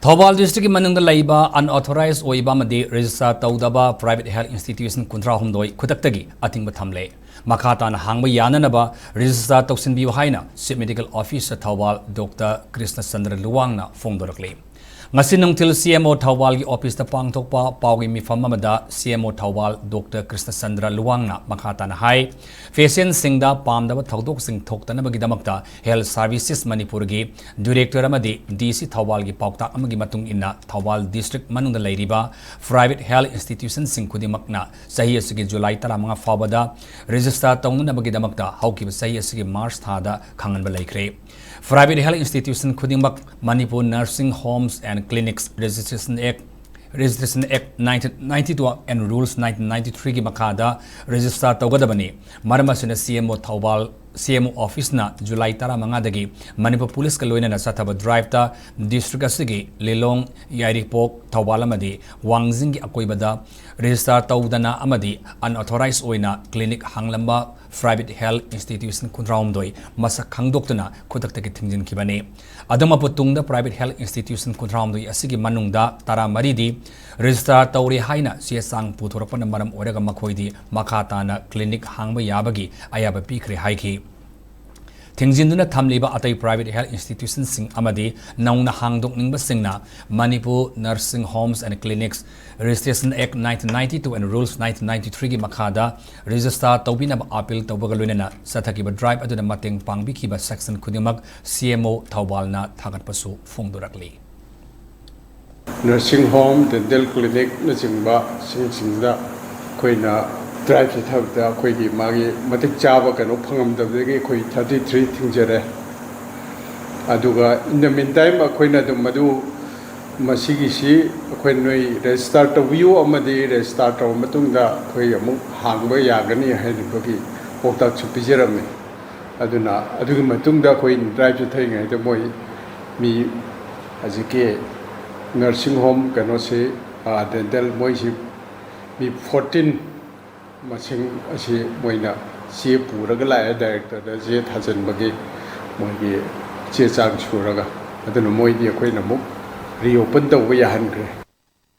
Thoubal district ki manung da laiba unauthorized oiba madi register Toudaba private health institution kuntra humdoi khudaktagi atingba thamle makata na hangba yananaba register toksinbi haina chief medical officer Thoubal Dr. Krishna Chandra Luwangna phongdorakle ngasi nungtil CMO Thoubal gi office ta pangthokpa pawgi mifam amada CMO Thoubal Dr. Krishna Chandra Luwangna makata na hai patient singda pamdaba thodok sing thoktanaba gi damakta health services Manipur gi director amadi DC Thoubal gi paukta amagi matung inna Thoubal district manungda leiriba private health institution sing khudimakna sahi asigi July 15 fawada register tawnunaba gi damakta haukiba sahi asigi March thada khanganba laikre private health institution khudimak Manipur nursing homes and clinics Registration Act 1992 and Rules 1993 ki makada register tawgadabani maramasina CMO Thoubal CMO office na July 15 dagi Manipur police ka loina na sathaba drive ta district asigi Lelong Yairipok Thoubal amadi Wangjing gi akoibada register tawdana amadi unauthorized oina clinic hanglamba private health institution kuntraumdoi masak khangdoktuna khudak ki Thingjinhre adama putungda private health institution kuntraumdoi asigi manungda tara maridi register tawri haina siasang puthorapana maram oraga makhoidi makata na clinic hangba yabagi ayaba pikre haiki Thingjinhre thamliba atai private health institutions sing amadi nauna hangdok ningba singna Manipur nursing homes and clinics Registration Act 1992 and Rules 1993 gi makada register tawbina appeal tawbagaloina sathakiba drive aduna mateng pangbikiba section khudimak CMO Thoubal na thagatpasu phongdorakli nursing home dental clinic na chingba singda koina drive se thabda koi gi magi matik chaba kano phangam dabdegi koi 33 Thingjinhre aduga in the meantime koina dum madu masigi si koi noi restart view amadi restart matungda koi amu hangba yagani haibagi poktak chu pijerame aduna adugi matungda koi drive se thaingai de moi mi ajike nursing home kano se dental moi si mi 14 masing asi moina si puraga la director da je thajan bagi moigi che chang churaga aduna moi di koi na mu reopen da wa han kre